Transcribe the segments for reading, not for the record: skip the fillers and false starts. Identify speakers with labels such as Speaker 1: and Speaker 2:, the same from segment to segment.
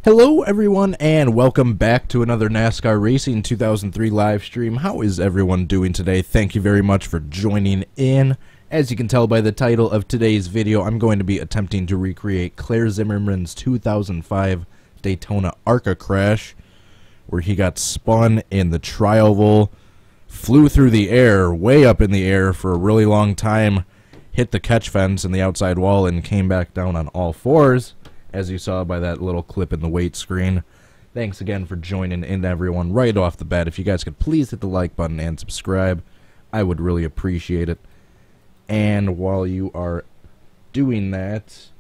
Speaker 1: Hello everyone and welcome back to another NASCAR Racing 2003 live stream. How is everyone doing today? Thank you very much for joining in. As you can tell by the title of today's video, I'm going to be attempting to recreate Clair Zimmerman's 2005 Daytona ARCA crash, where he got spun in the tri-oval, flew through the air, way up in the air for a really long time, hit the catch fence and the outside wall and came back down on all fours, as you saw by that little clip in the wait screen. Thanks again for joining in, everyone, right off the bat. If you guys could please hit the like button and subscribe, I would really appreciate it. And while you are doing that,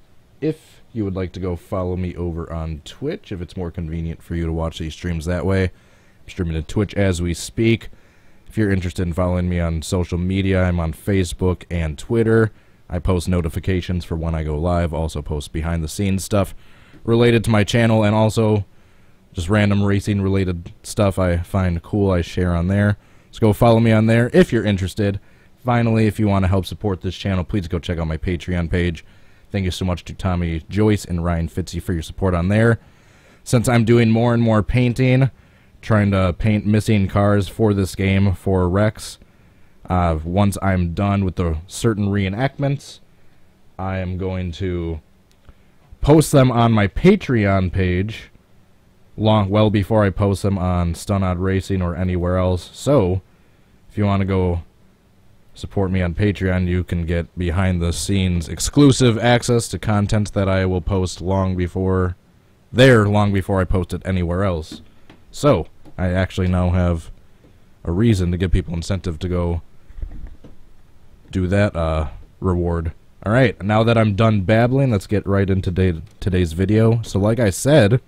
Speaker 1: if you would like to go follow me over on Twitch, if it's more convenient for you to watch these streams that way. I'm streaming to Twitch as we speak. If you're interested in following me on social media, I'm on Facebook and Twitter. I post notifications for when I go live, also post behind-the-scenes stuff related to my channel, and also just random racing-related stuff I find cool I share on there. So go follow me on there if you're interested. Finally, if you want to help support this channel, please go check out my Patreon page. Thank you so much to Tommy Joyce and Ryan Fitzy for your support on there. Since I'm doing more and more painting, trying to paint missing cars for this game for Rex, once I'm done with the certain reenactments, I am going to post them on my Patreon page well before I post them on Stunt Racing or anywhere else. So, if you want to go support me on Patreon, you can get behind-the-scenes exclusive access to content that I will post long before I post it anywhere else. So, I actually now have a reason to give people incentive to go do that reward. Alright, now that I'm done babbling, let's get right into today's video. So like I said,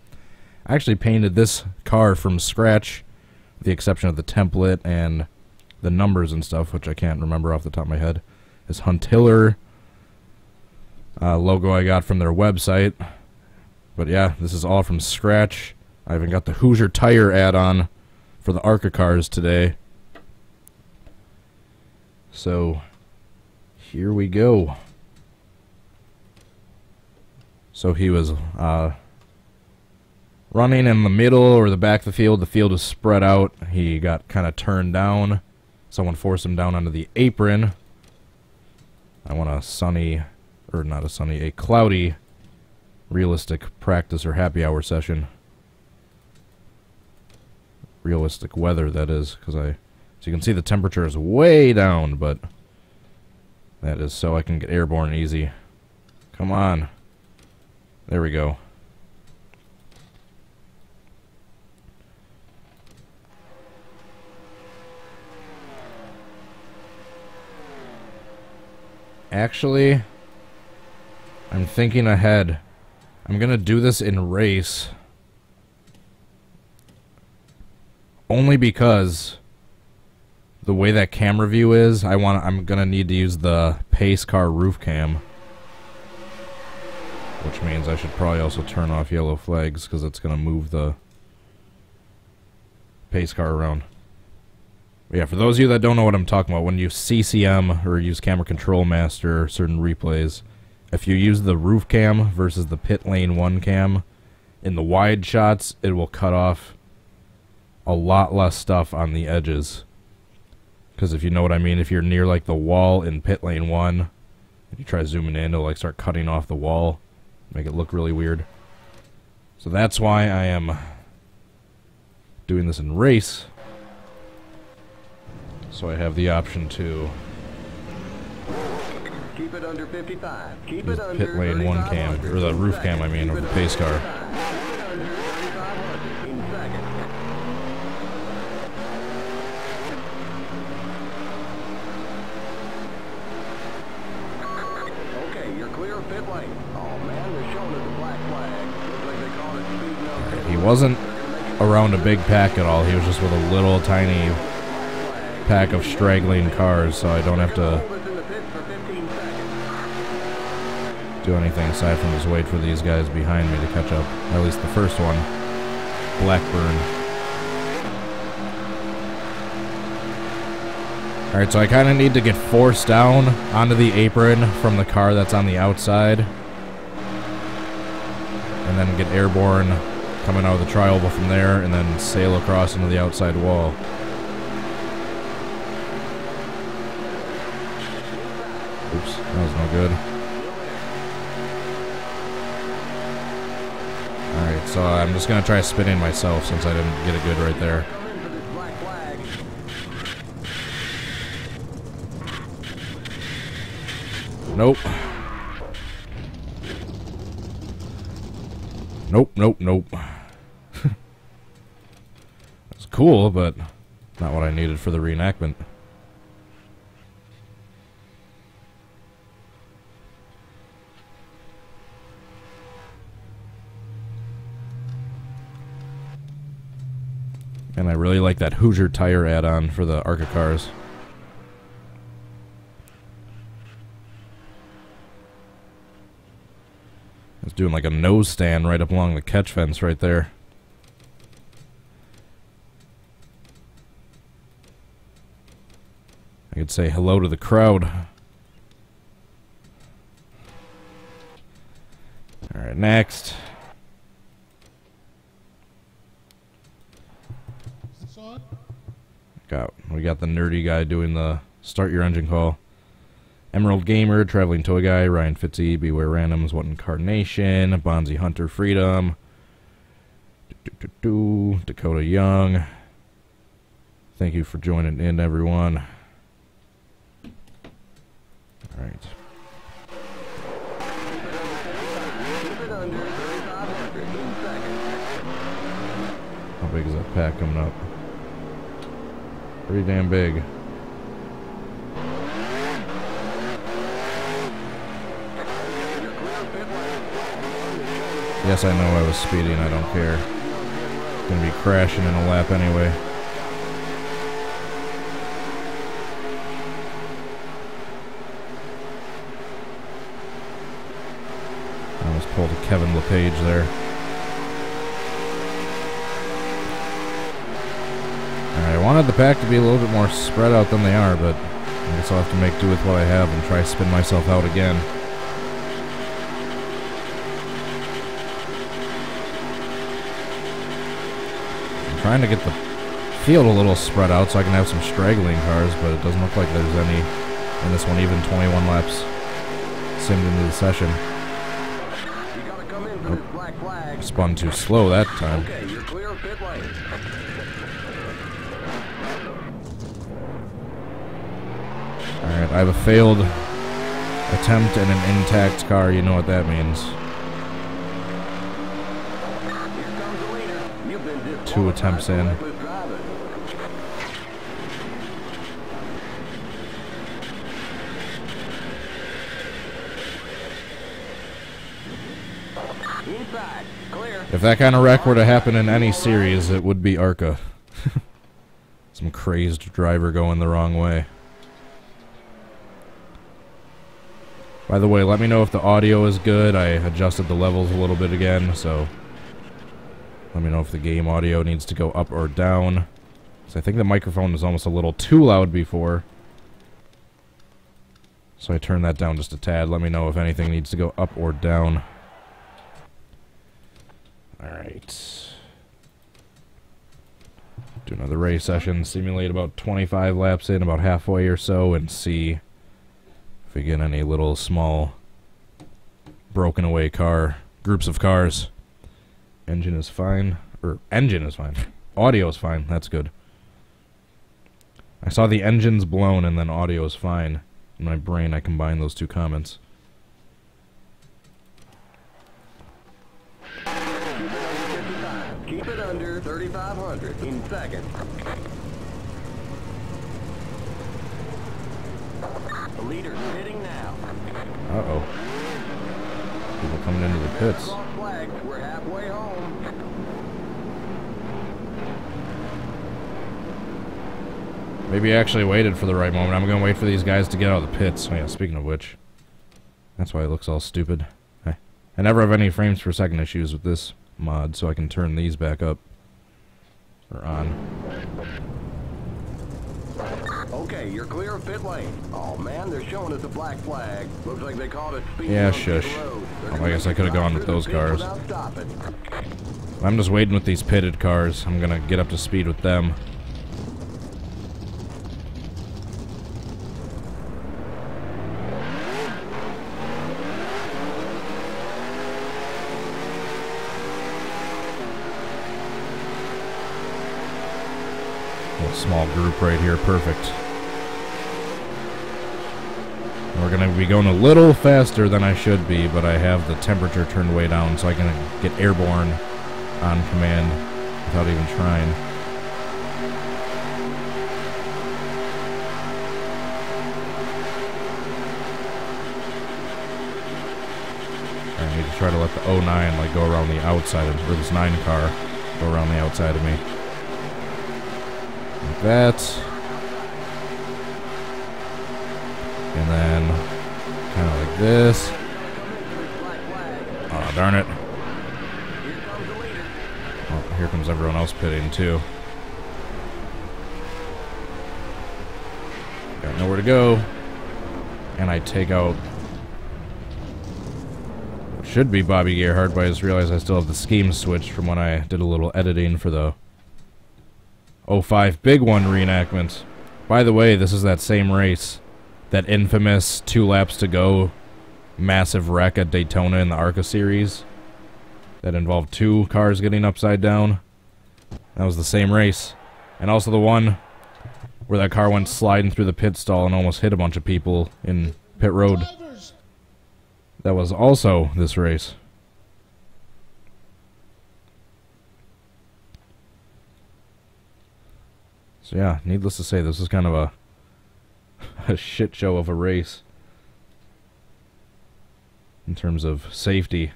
Speaker 1: I actually painted this car from scratch, with the exception of the template and the numbers and stuff, which I can't remember off the top of my head. This Huntiller logo I got from their website. But yeah, this is all from scratch. I even got the Hoosier tire add-on for the ARCA cars today. So here we go. So he was running in the middle or the back of the field. The field was spread out. He got kind of turned down. Someone forced him down onto the apron. I want a cloudy realistic practice or happy hour session. Realistic weather, that is, because so you can see the temperature is way down, but that is so I can get airborne easy. Come on. There we go. Actually, I'm thinking ahead. I'm gonna do this in race. Only because the way that camera view is, I'm gonna need to use the pace car roof cam, which means I should probably also turn off yellow flags because it's gonna move the pace car around. But yeah, for those of you that don't know what I'm talking about, when you CCM or use Camera Control Master certain replays, if you use the roof cam versus the pit lane 1 cam, in the wide shots it will cut off a lot less stuff on the edges. Because if you know what I mean, if you're near like the wall in pit lane 1, and you try zooming in, it'll like start cutting off the wall, make it look really weird. So that's why I am doing this in race. So I have the option to
Speaker 2: keep it under 55. Keep
Speaker 1: use
Speaker 2: it under
Speaker 1: pit lane 1 cam, or the roof cam I mean, of the pace car. He wasn't around a big pack at all. He was just with a little tiny pack of straggling cars, so I don't have to do anything aside from just wait for these guys behind me to catch up. Or at least the first one, Blackburn. Alright, so I kind of need to get forced down onto the apron from the car that's on the outside, and then get airborne coming out of the tri-oval from there, and then sail across into the outside wall. Oops, that was no good. Alright, so I'm just going to try spinning myself since I didn't get it good right there. Nope. Nope. It's cool, but not what I needed for the reenactment. And I really like that Hoosier tire add-on for the ARCA cars. It's doing like a nose stand right up along the catch fence right there. I could say hello to the crowd. Alright, next. We got the nerdy guy doing the start your engine call. Emerald Gamer, Traveling Toy Guy, Ryan Fitzy, Beware Randoms, What Incarnation, Bonzi Hunter Freedom, Dakota Young. Thank you for joining in, everyone. Alright. How big is that pack coming up? Pretty damn big. Yes, I know I was speeding, I don't care. Gonna be crashing in a lap anyway. I almost pulled a Kevin LePage there. Alright, I wanted the pack to be a little bit more spread out than they are, but I guess I'll have to make do with what I have and try to spin myself out again. I'm trying to get the field a little spread out so I can have some straggling cars, but it doesn't look like there's any in this one, even 21 laps simmed into the session. Oh, spun too slow that time.
Speaker 2: Okay, you're clear of pit lane.
Speaker 1: Alright, I have a failed attempt and an intact car. You know what that means. 2 attempts in. If that kind of wreck were to happen in any series, it would be ARCA. Some crazed driver going the wrong way. By the way, let me know if the audio is good. I adjusted the levels a little bit again, so let me know if the game audio needs to go up or down. So I think the microphone was almost a little too loud before, so I turned that down just a tad. Let me know if anything needs to go up or down. Alright. Do another race session, simulate about 25 laps in, about halfway or so, and see if we get any little small broken away groups of cars. Engine is fine. Engine is fine. Audio is fine. That's good. I saw the engine's blown and then audio is fine. In my brain, I combined those two comments.
Speaker 2: Keep it under 3,500 in second. The leader's hitting now.
Speaker 1: Uh-oh. People coming into the pits.
Speaker 2: We're halfway home.
Speaker 1: Maybe I actually waited for the right moment. I'm going to wait for these guys to get out of the pits. Oh, yeah, speaking of which, that's why it looks all stupid. I never have any frames per second issues with this mod, so I can turn these back up. Or on.
Speaker 2: Okay, you're clear of pit lane. Oh man, they're showing us a black flag. Looks like they called it speed.
Speaker 1: Yeah,
Speaker 2: on pit
Speaker 1: shush.
Speaker 2: road.
Speaker 1: Oh, I guess I could have gone with those cars.
Speaker 2: Without stopping.
Speaker 1: I'm just waiting with these pitted cars. I'm gonna get up to speed with them. A small group right here, perfect. We're gonna be going a little faster than I should be, but I have the temperature turned way down so I can get airborne on command without even trying. I need to try to let the 09 like go around the outside of, or this 9 car go around the outside of me. Like that. And then kind of like this. Oh, darn it. Oh, here comes everyone else pitting too. Got nowhere to go. And I take out what should be Bobby Gerhardt, but I just realized I still have the scheme switched from when I did a little editing for the 05 Big One reenactment. By the way, this is that same race. That infamous 2 laps to go massive wreck at Daytona in the ARCA series that involved 2 cars getting upside down. That was the same race. And also the one where that car went sliding through the pit stall and almost hit a bunch of people in pit road. That was also this race. So yeah, needless to say, this is kind of a shit show of a race in terms of safety.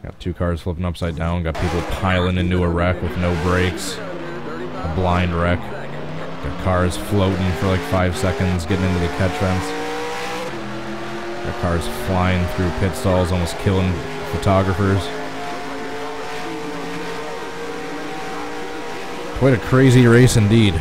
Speaker 1: Got 2 cars flipping upside down, got people piling into a wreck with no brakes, a blind wreck, got cars floating for like 5 seconds getting into the catch fence, got cars flying through pit stalls almost killing photographers. Quite a crazy race indeed.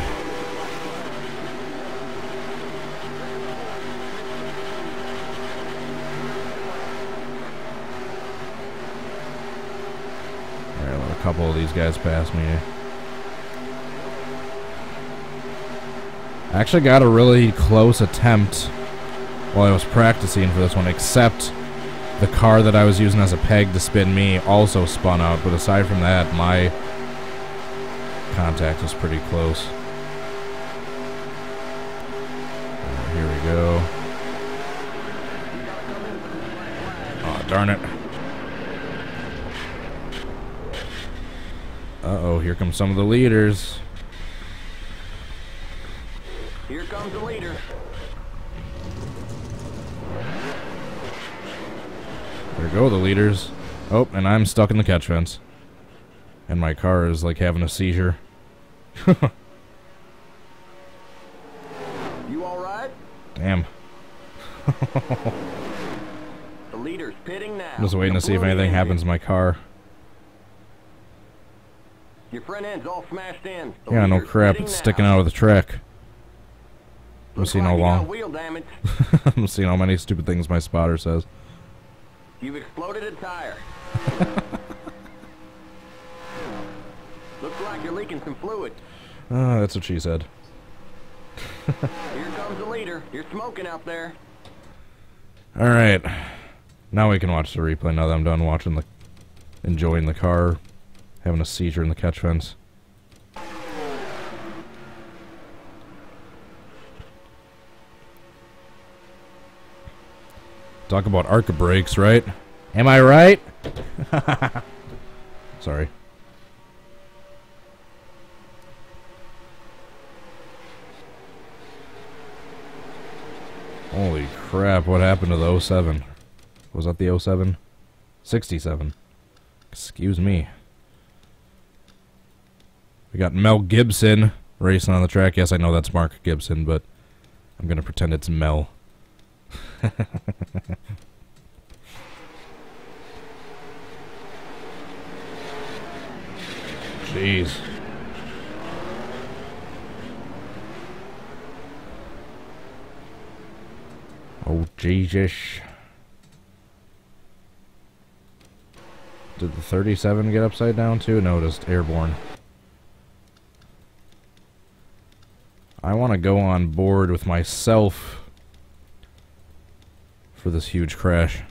Speaker 1: A couple of these guys passed me. I actually got a really close attempt while I was practicing for this one, except the car that I was using as a peg to spin me also spun out, but aside from that, my contact was pretty close. Here we go. Oh, darn it. Uh-oh, here come some of the leaders.
Speaker 2: Here comes the leader.
Speaker 1: There go the leaders. Oh, and I'm stuck in the catch fence. And my car is like having a seizure.
Speaker 2: You alright?
Speaker 1: Damn.
Speaker 2: The leader's pitting now.
Speaker 1: I'm just waiting to see if anything happens to my car.
Speaker 2: Your front end's all smashed in. The
Speaker 1: Yeah, no
Speaker 2: leader's
Speaker 1: crap,
Speaker 2: pitting
Speaker 1: it's
Speaker 2: now.
Speaker 1: sticking out of the track. I'm
Speaker 2: Looks
Speaker 1: seeing
Speaker 2: like
Speaker 1: how
Speaker 2: you got
Speaker 1: long.
Speaker 2: wheel damage.
Speaker 1: I'm seeing how many stupid things my spotter says.
Speaker 2: You've exploded a tire. Looks like you're leaking some fluid.
Speaker 1: That's what she said.
Speaker 2: Here comes the leader. You're smoking out there.
Speaker 1: Alright. Now we can watch the replay now that I'm done watching enjoying the car having a seizure in the catch fence. Talk about ARCA brakes, right? Am I right? Sorry. Holy crap, what happened to the 07? Was that the 07? 67. Excuse me. We got Mel Gibson racing on the track. Yes, I know that's Mark Gibson, but I'm going to pretend it's Mel. Jeez. Oh, Jesus. Did the 37 get upside down too? No, just airborne. I want to go on board with myself for this huge crash.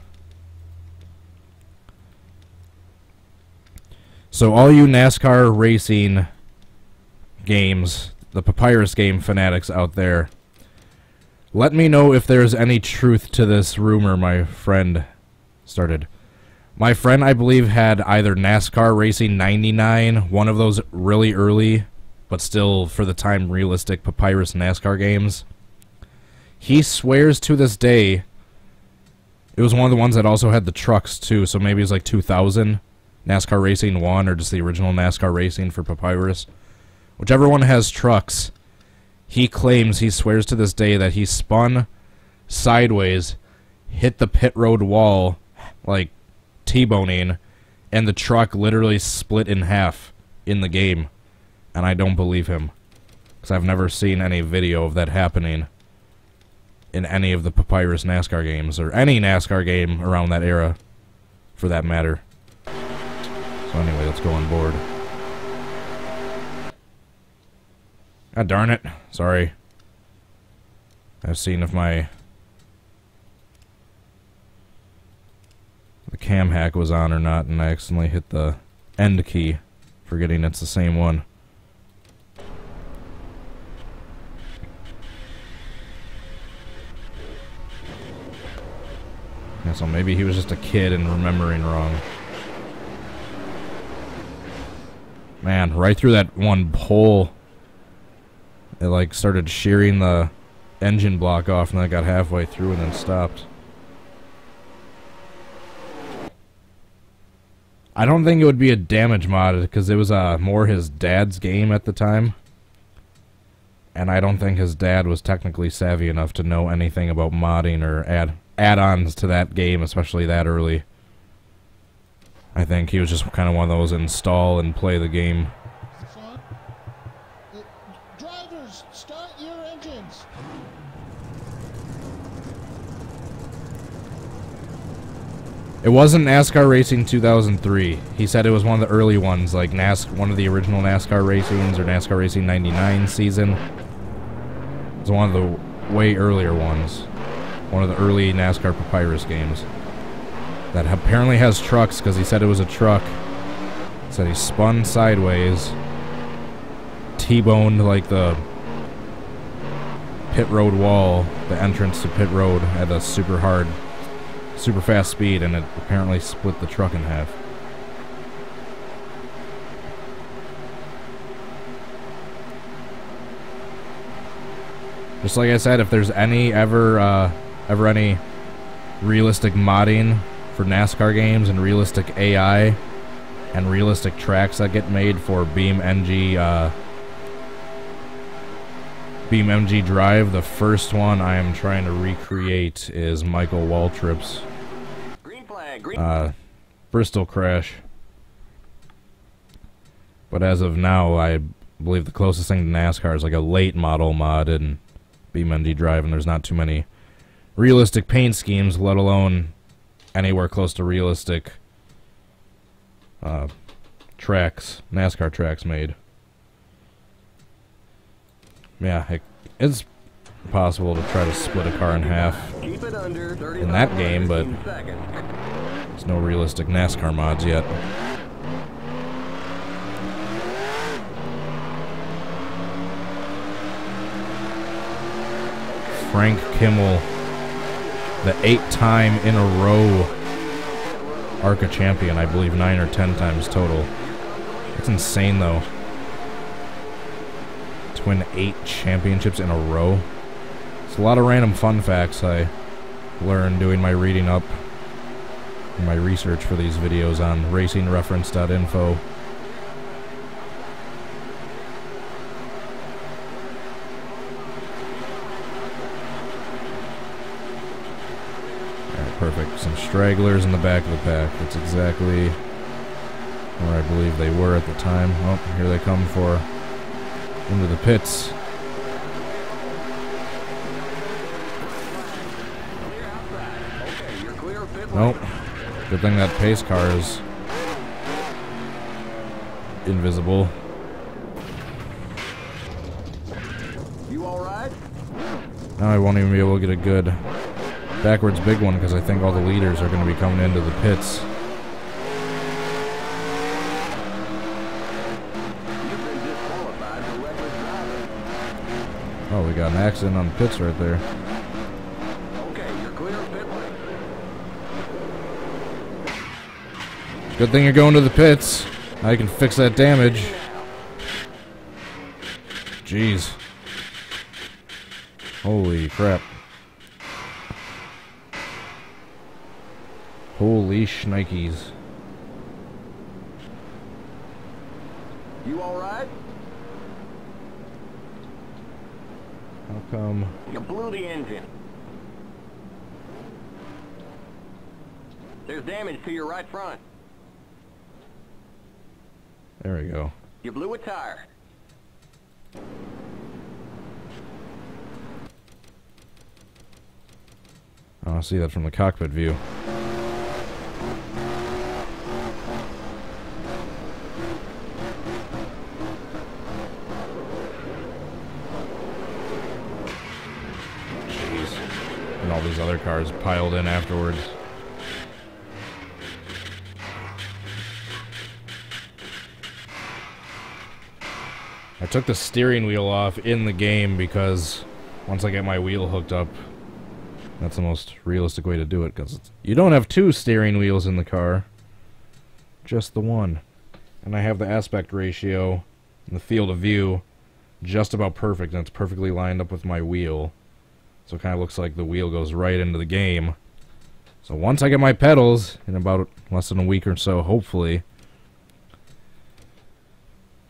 Speaker 1: So all you NASCAR racing games, the Papyrus game fanatics out there, let me know if there's any truth to this rumor my friend started. My friend, I believe, had either NASCAR Racing 99, one of those really early, but still, for the time, realistic Papyrus NASCAR games. He swears to this day, it was one of the ones that also had the trucks, too, so maybe it was like 2000, NASCAR Racing 1, or just the original NASCAR Racing for Papyrus. Whichever one has trucks, he claims, he swears to this day, that he spun sideways, hit the pit road wall, like T-boning, and the truck literally split in half in the game. And I don't believe him, because I've never seen any video of that happening in any of the Papyrus NASCAR games, or any NASCAR game around that era, for that matter. So anyway, let's go on board. God darn it. Sorry. I was seeing if the cam hack was on or not, and I accidentally hit the end key, forgetting it's the same one. Yeah, so maybe he was just a kid and remembering wrong. Man, right through that one pole, it like started shearing the engine block off, and I got halfway through and then stopped. I don't think it would be a damage mod, because it was more his dad's game at the time. And I don't think his dad was technically savvy enough to know anything about modding or add-ons to that game, especially that early. I think he was just kind of one of those install and play the game.
Speaker 3: Drivers, start your engines.
Speaker 1: It wasn't NASCAR Racing 2003. He said it was one of the early ones, like one of the original NASCAR Racings or NASCAR Racing 99 season. It was one of the way earlier ones. One of the early NASCAR Papyrus games. That apparently has trucks, because he said it was a truck. He said he spun sideways, T-boned like the pit road wall, the entrance to pit road at a super fast speed, and it apparently split the truck in half. Just like I said, if there's ever any realistic modding for NASCAR games and realistic AI and realistic tracks that get made for BeamNG Drive, the first one I am trying to recreate is Michael Waltrip's Bristol crash. But as of now, I believe the closest thing to NASCAR is like a late model mod in BeamNG Drive, and there's not too many realistic paint schemes, let alone anywhere close to realistic tracks, NASCAR tracks made. Yeah, it's possible to try to split a car in half in that game, but there's no realistic NASCAR mods yet. Frank Kimmel, the 8th time in a row ARCA champion, I believe 9 or 10 times total. It's insane, though. To win 8 championships in a row. It's a lot of random fun facts I learned doing my reading up and my research for these videos on racingreference.info. Perfect. Some stragglers in the back of the pack. That's exactly where I believe they were at the time. Oh, here they come for into the pits. Nope. Good thing that pace car is invisible.
Speaker 2: You all right?
Speaker 1: Now I won't even be able to get a good backwards big one because I think all the leaders are going to be coming into the pits.
Speaker 2: You've been disqualified for reckless driving.
Speaker 1: Oh, we got an accident on the pits right there.
Speaker 2: Okay, you're clear of pit lane.
Speaker 1: Good thing you're going to the pits. Now you can fix that damage. Jeez. Holy crap. Holy shnikes.
Speaker 2: You all right?
Speaker 1: How come?
Speaker 2: You blew the engine. There's damage to your right front.
Speaker 1: There we go.
Speaker 2: You blew a tire.
Speaker 1: Oh, I see that from the cockpit view. Jeez. And all these other cars piled in afterwards. I took the steering wheel off in the game because once I get my wheel hooked up, that's the most realistic way to do it, because you don't have two steering wheels in the car, just the one. And I have the aspect ratio and the field of view just about perfect, and it's perfectly lined up with my wheel. So it kind of looks like the wheel goes right into the game. So once I get my pedals, in about less than a week or so, hopefully,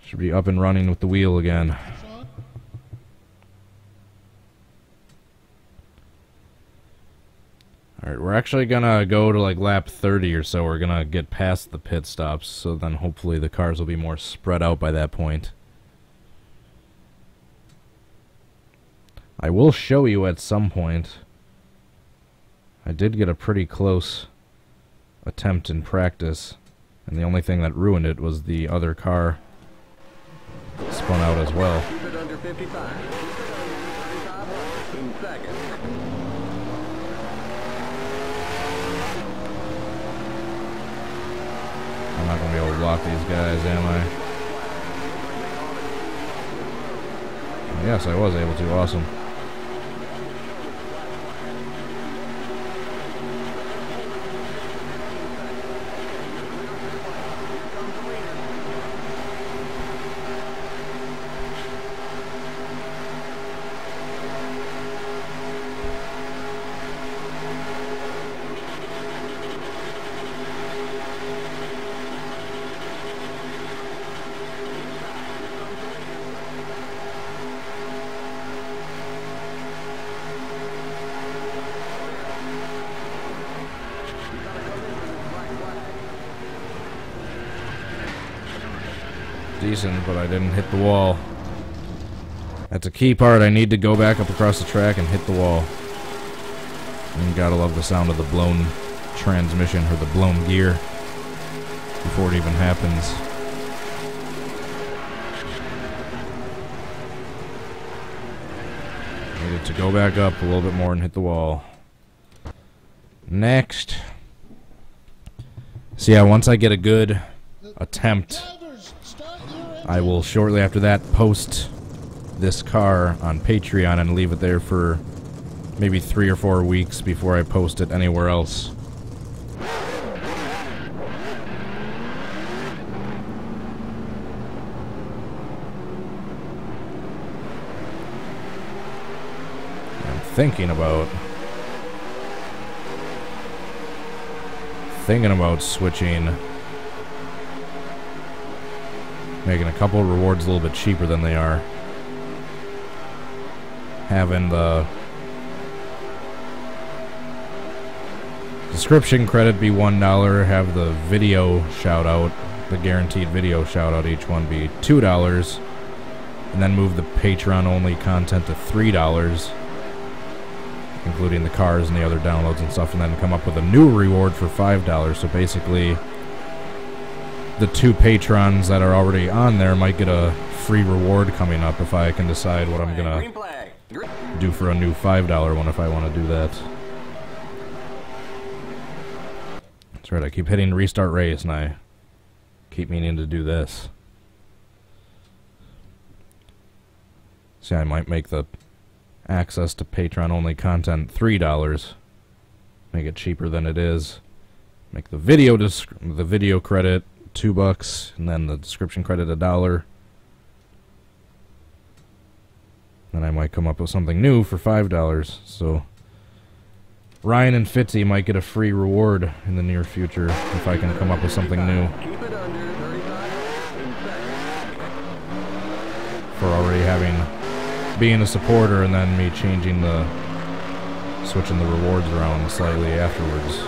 Speaker 1: should be up and running with the wheel again. Alright, we're actually gonna go to like lap 30 or so. We're gonna get past the pit stops, so then hopefully the cars will be more spread out by that point. I will show you at some point. I did get a pretty close attempt in practice, and the only thing that ruined it was the other car spun out as well.
Speaker 2: Keep it under 55. Keep it under 35 in seconds.
Speaker 1: I'm not going to be able to block these guys, am I? Yes, I was able to. Awesome. Decent, but I didn't hit the wall. That's a key part. I need to go back up across the track and hit the wall. And you gotta love the sound of the blown transmission or the blown gear before it even happens. Needed to go back up a little bit more and hit the wall. Next. So yeah, once I get a good attempt, I will shortly after that post this car on Patreon and leave it there for maybe 3 or 4 weeks before I post it anywhere else. I'm thinking about switching, making a couple of rewards a little bit cheaper than they are. Having the description credit be $1, have the video shout out, the guaranteed video shout out, each one be $2, and then move the Patreon only content to $3. including the cars and the other downloads and stuff, and then come up with a new reward for $5. So basically, the 2 patrons that are already on there might get a free reward coming up if I can decide what I'm gonna do for a new $5 one if I want to do that. That's right, I keep hitting restart race and I keep meaning to do this. See, I might make the access to Patreon-only content $3. Make it cheaper than it is. Make the video credit $2, and then the description credit $1. Then I might come up with something new for $5. So Ryan and Fitzy might get a free reward in the near future if I can come up with something new. For already being a supporter and then me switching the rewards around slightly afterwards.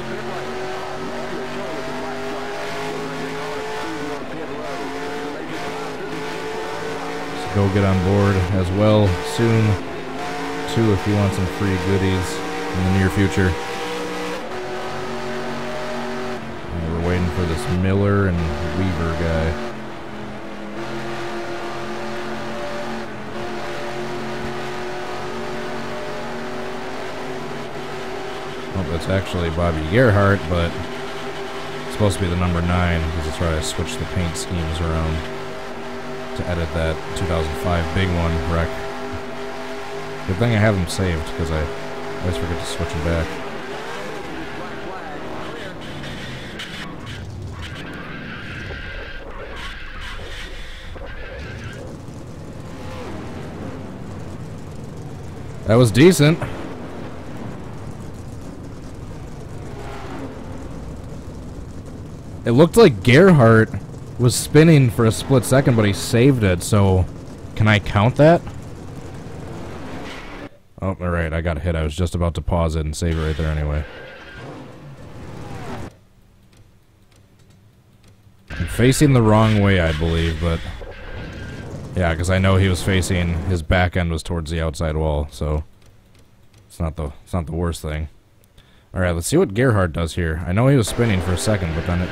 Speaker 1: So go get on board as well soon too if you want some free goodies in the near future. And we're waiting for this Miller and Weaver guy. It's actually Bobby Gerhardt, but it's supposed to be the number 9 because it's where I switched the paint schemes around to edit that 2005 big one wreck. Good thing I have them saved because I always forget to switch them back. That was decent. It looked like Gerhardt was spinning for a split second, but he saved it, so can I count that? Oh, alright, I got hit. I was just about to pause it and save it right there anyway. I'm facing the wrong way, I believe, but yeah, because I know he was facing, his back end was towards the outside wall, so it's not the worst thing. Alright, let's see what Gerhardt does here. I know he was spinning for a second, but then it...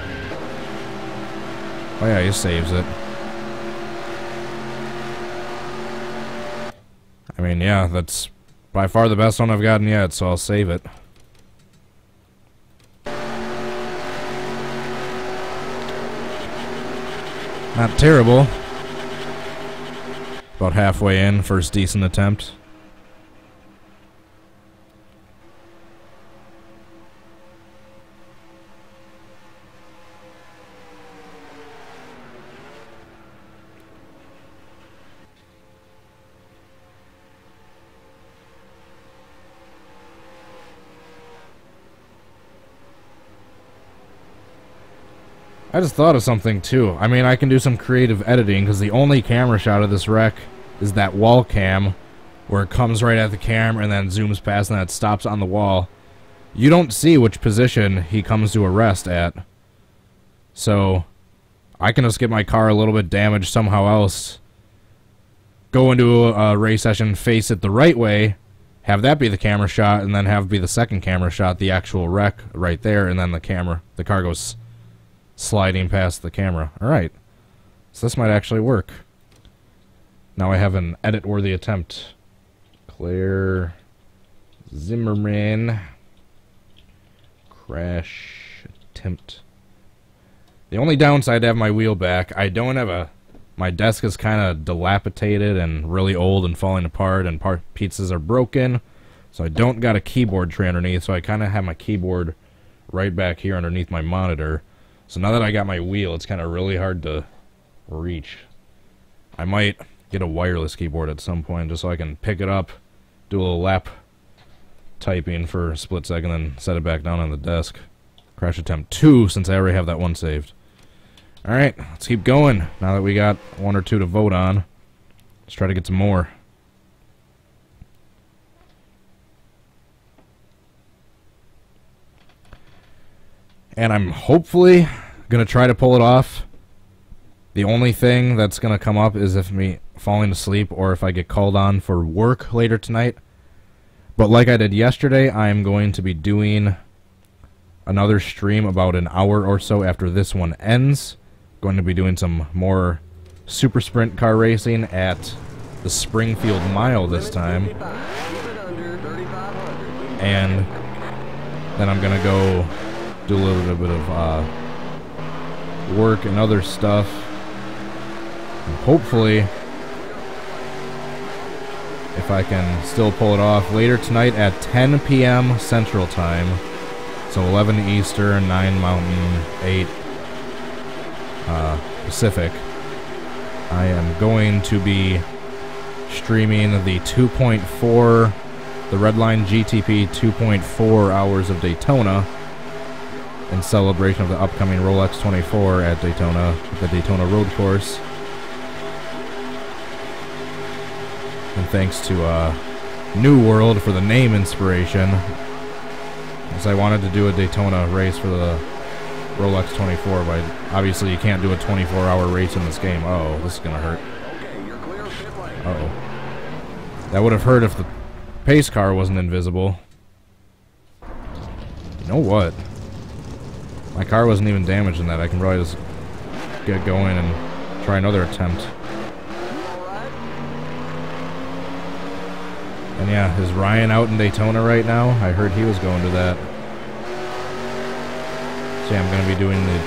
Speaker 1: Oh yeah, he saves it. I mean, yeah, that's by far the best one I've gotten yet, so I'll save it. Not terrible. About halfway in, first decent attempt. I just thought of something too. I mean, I can do some creative editing because the only camera shot of this wreck is that wall cam where it comes right at the camera and then zooms past and then it stops on the wall. You don't see which position he comes to a rest at. So I can just get my car a little bit damaged somehow else, go into a race session, face it the right way, have that be the camera shot, and then have it be the second camera shot, the actual wreck right there, and then the car goes sliding past the camera. Alright. So this might actually work. Now I have an edit-worthy attempt. Clair Zimmerman. Crash attempt. The only downside to have my wheel back, I don't have a... My desk is kind of dilapidated and really old and falling apart, and pieces are broken. So I don't got a keyboard tray underneath, so I kind of have my keyboard right back here underneath my monitor. So now that I got my wheel, it's kind of really hard to reach. I might get a wireless keyboard at some point just so I can pick it up, do a little lap typing for a split second, then set it back down on the desk. Crash attempt 2, since I already have that one saved. Alright, let's keep going. Now that we got 1 or 2 to vote on, let's try to get some more. And I'm hopefully going to try to pull it off. The only thing that's going to come up is if me falling asleep or if I get called on for work later tonight. But like I did yesterday, I'm going to be doing another stream about an hour or so after this one ends. Going to be doing some more super sprint car racing at the Springfield Mile this time. And then I'm going to go do a little bit of work and other stuff. And hopefully, if I can still pull it off, later tonight at 10 p.m. Central Time, so 11 Eastern, 9 Mountain, 8 Pacific, I am going to be streaming the 2.4, the Redline GTP 2.4 hours of Daytona in celebration of the upcoming Rolex 24 at Daytona, the Daytona Road Course. And thanks to New World for the name inspiration, as I wanted to do a Daytona race for the Rolex 24, but obviously you can't do a 24-hour race in this game. Oh, this is gonna hurt. Uh-oh. That would have hurt if the pace car wasn't invisible. You know what? My car wasn't even damaged in that. I can probably just get going and try another attempt. And yeah, is Ryan out in Daytona right now? I heard he was going to that. So yeah, I'm going to be doing the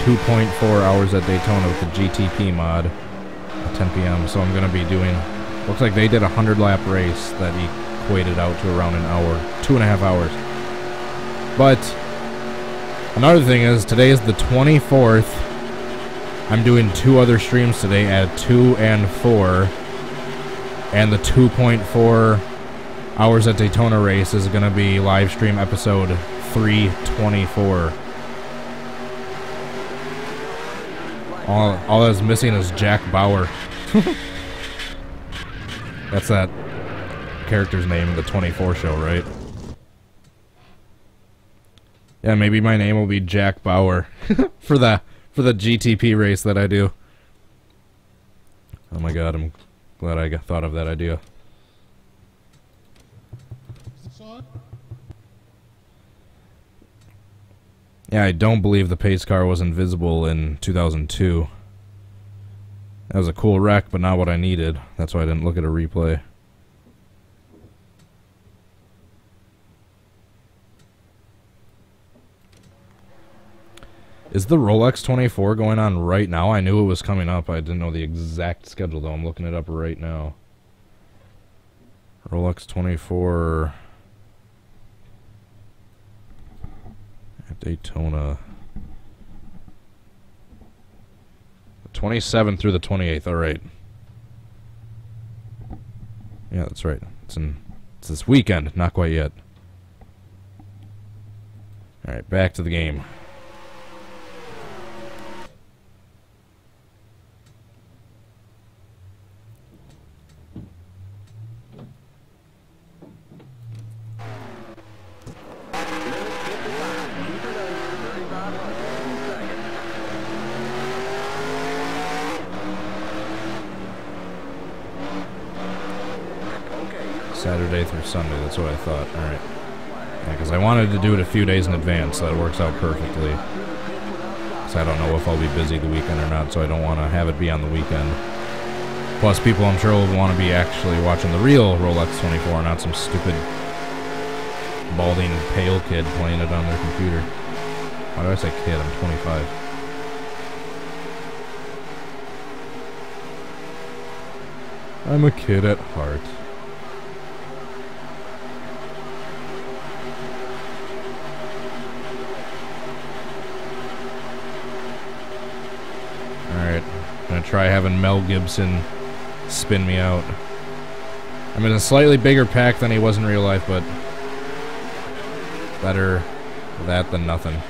Speaker 1: 2.4 hours at Daytona with the GTP mod at 10 p.m. So I'm going to be doing, looks like they did a 100-lap race that equated out to around an hour, 2.5 hours. But another thing is, today is the 24th. I'm doing 2 other streams today at 2 and 4. And the 2.4 hours at Daytona race is going to be live stream episode 324. All that's missing is Jack Bauer. That's that character's name in the 24 show, right? Yeah, maybe my name will be Jack Bauer for the GTP race that I do. Oh my god, I'm glad I thought of that idea. Yeah, I don't believe the pace car was invisible in 2002. That was a cool wreck, but not what I needed. That's why I didn't look at a replay. Is the Rolex 24 going on right now? I knew it was coming up. I didn't know the exact schedule, though. I'm looking it up right now. Rolex 24 at Daytona. The 27th through the 28th. All right. Yeah, that's right. It's this weekend. Not quite yet. All right, back to the game. Saturday through Sunday, that's what I thought. Alright. Yeah, because I wanted to do it a few days in advance, so that works out perfectly. So I don't know if I'll be busy the weekend or not, so I don't want to have it be on the weekend. Plus, people I'm sure will want to be actually watching the real Rolex 24, not some stupid balding pale kid playing it on their computer. Why do I say kid? I'm 25. I'm a kid at heart. Alright, I'm gonna try having Mel Gibson spin me out. I'm in a slightly bigger pack than he was in real life, but better that than nothing.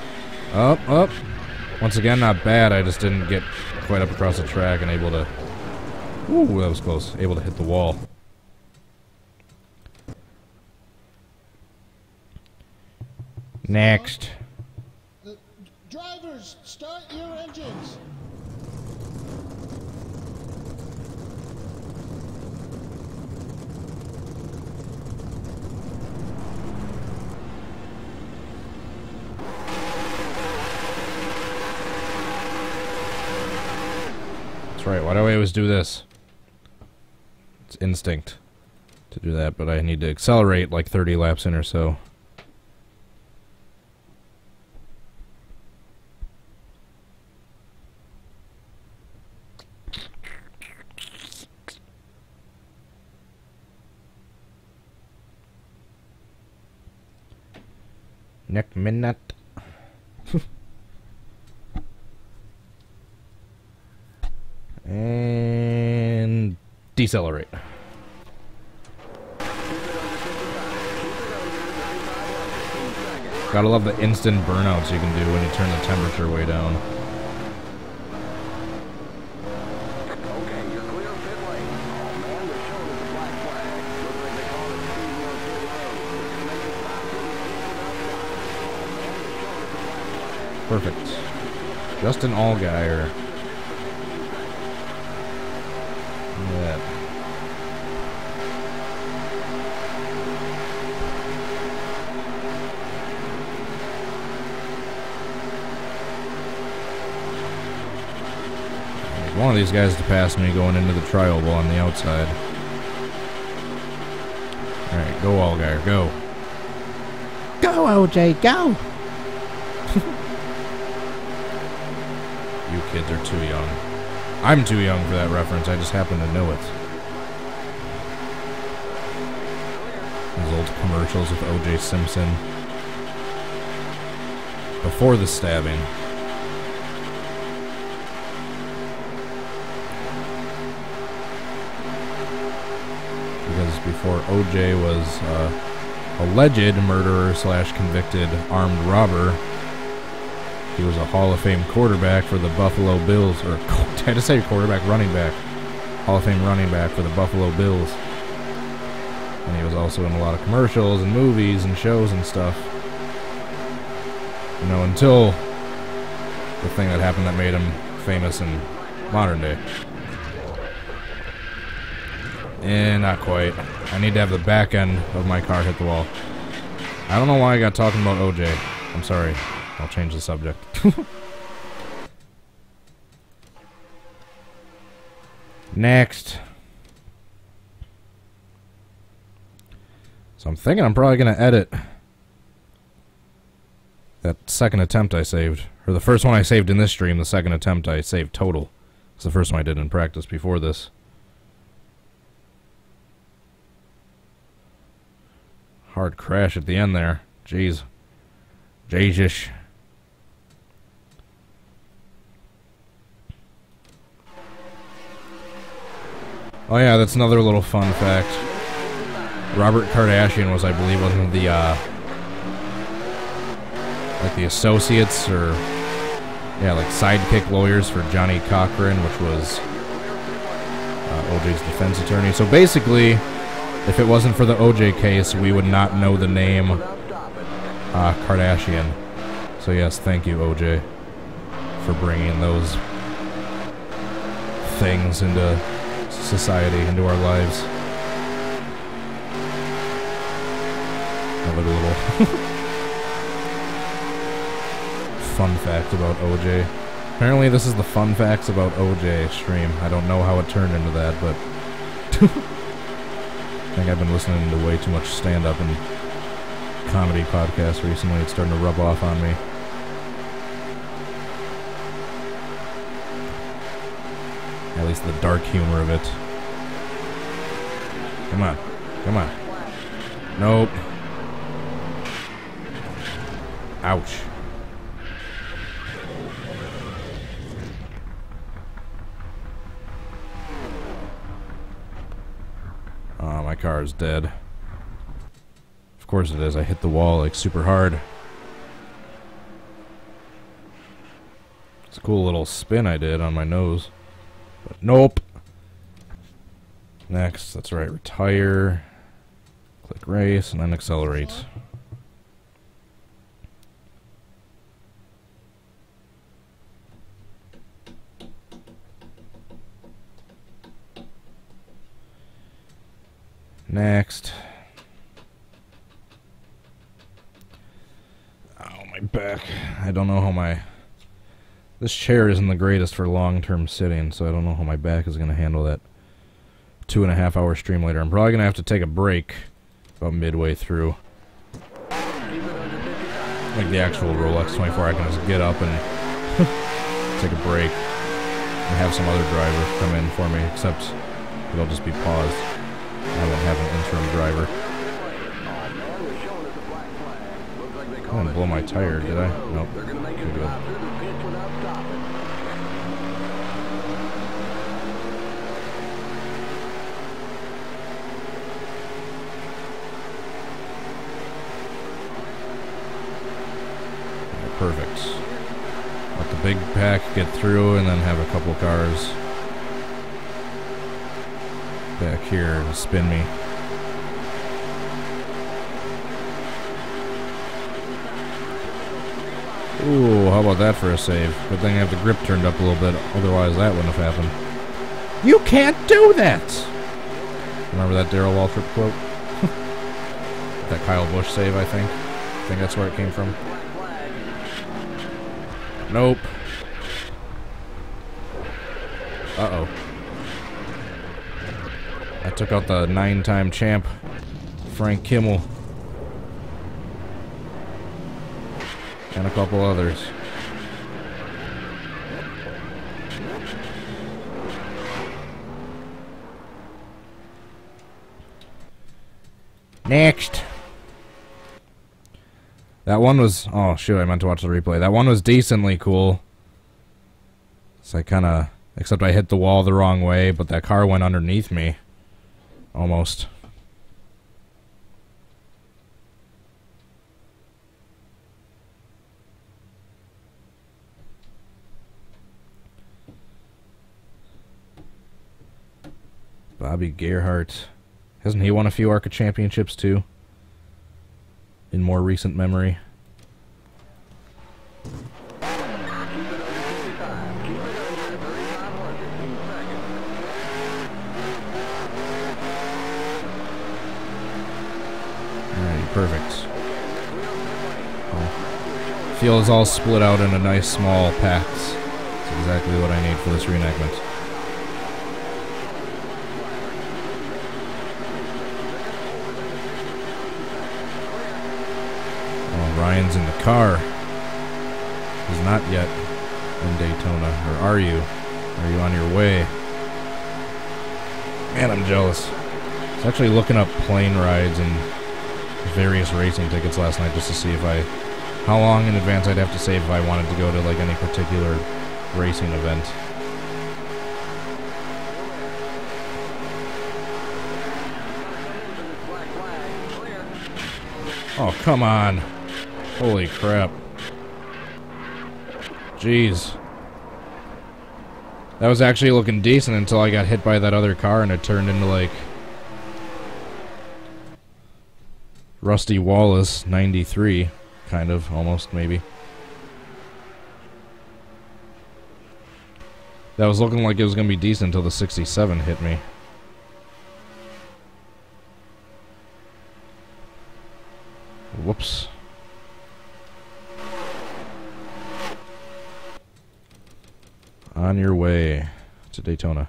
Speaker 1: Up, up. Once again, not bad. I just didn't get quite up across the track and able to... Ooh, that was close. Able to hit the wall. Next.
Speaker 3: Drivers, start your engines.
Speaker 1: That's right. Why do I always do this? It's instinct to do that, but I need to accelerate like 30 laps in or so. Next minute. And decelerate. Gotta love the instant burnouts you can do when you turn the temperature way down.
Speaker 2: Okay, you're clear of pit lane. Oh man, they're showing us a black flag. Looks like they call it speeding on pit road. Let's make it stop. Oh man, they're showing us a black flag.
Speaker 1: Perfect. Justin Allgaier. Yeah. One of these guys to pass me going into the tri-oval on the outside. Alright, go Allgaier, go. Go, OJ, go! You kids are too young. I'm too young for that reference, I just happen to know it. Those old commercials with O.J. Simpson. Before the stabbing. Because before O.J. was alleged murderer slash convicted armed robber, he was a Hall of Fame quarterback for the Buffalo Bills, or I had to say quarterback, running back. Hall of Fame running back for the Buffalo Bills. And he was also in a lot of commercials and movies and shows and stuff. You know, until the thing that happened that made him famous in modern day. Eh, not quite. I need to have the back end of my car hit the wall. I don't know why I got talking about OJ. I'm sorry. I'll change the subject. Next. So I'm thinking I'm probably going to edit that second attempt I saved. Or the first one I saved in this stream, the second attempt I saved total. It's the first one I did in practice before this. Hard crash at the end there. Jeez. Jesus. Oh yeah, that's another little fun fact. Robert Kardashian was, I believe, one of the, like the associates or, yeah, like sidekick lawyers for Johnny Cochran, which was OJ's defense attorney. So basically, if it wasn't for the OJ case, we would not know the name Kardashian. So yes, thank you, OJ, for bringing those things into society, into our lives. Another little fun fact about OJ. Apparently this is the fun facts about OJ stream. I don't know how it turned into that, but I think I've been listening to way too much stand-up and comedy podcasts recently. It's starting to rub off on me. At least the dark humor of it. Come on. Come on. Nope. Ouch. Oh, my car is dead. Of course it is. I hit the wall like super hard. It's a cool little spin I did on my nose. But nope. Next, that's right, retire. Click race and then accelerate. Next. Oh, my back. I don't know how my This chair isn't the greatest for long-term sitting, so I don't know how my back is going to handle that 2.5-hour stream later. I'm probably going to have to take a break about midway through. Like the actual Rolex 24, I can just get up and take a break and have some other driver come in for me, except it'll just be paused. I won't have an interim driver. I didn't blow my tire, did I? Nope. Too good. Perfect. Let the big pack get through and then have a couple cars back here to spin me. Ooh, how about that for a save? Good thing I have the grip turned up a little bit, otherwise that wouldn't have happened. You can't do that! Remember that Darrell Waltrip quote? That Kyle Busch save, I think. I think that's where it came from. Nope. Uh-oh. I took out the 9-time champ, Frank Kimmel. And a couple others. Next. That one was... Oh, shoot, I meant to watch the replay. That one was decently cool. So I kind of... Except I hit the wall the wrong way, but that car went underneath me. Almost. Bobby Gerhardt. Hasn't he won a few ARCA championships too? In more recent memory. Alright, perfect. Oh. Feels all split out into nice small packs. That's exactly what I need for this reenactment. Ryan's in the car. He's not yet in Daytona. Or are you? Are you on your way? Man, I'm jealous. I was actually looking up plane rides and various racing tickets last night just to see if how long in advance I'd have to save if I wanted to go to like any particular racing event. Oh, come on. Holy crap. Jeez. That was actually looking decent until I got hit by that other car and it turned into like Rusty Wallace 93, kind of, almost, maybe. That was looking like it was going to be decent until the 67 hit me. Whoops. On your way to Daytona.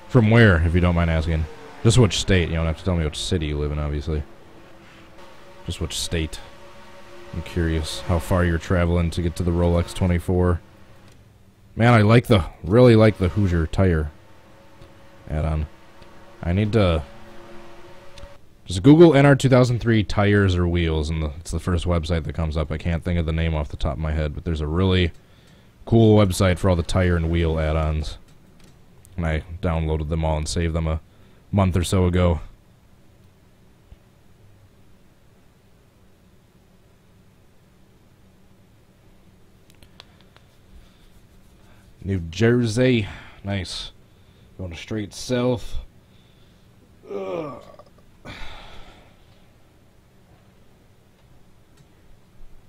Speaker 1: From where, if you don't mind asking? Just which state. You don't have to tell me which city you live in, obviously. Just which state. I'm curious how far you're traveling to get to the Rolex 24. Man, I really like the Hoosier tire add-on. I need to just Google NR2003 tires or wheels, and it's the first website that comes up. I can't think of the name off the top of my head, but there's a really cool website for all the tire and wheel add-ons. And I downloaded them all and saved them a month or so ago. New Jersey. Nice. Going straight south. Ugh.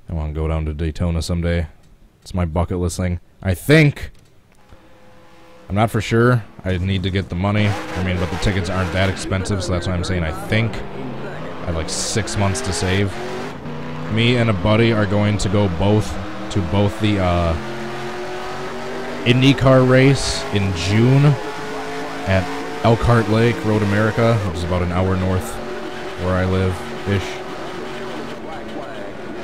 Speaker 1: I want to go down to Daytona someday. It's my bucket list thing. I think. I'm not for sure. I need to get the money. I mean, but the tickets aren't that expensive, so that's why I'm saying I think. I have like 6 months to save. Me and a buddy are going to go to both the IndyCar race in June at Elkhart Lake, Road America, which is about an hour north where I live-ish.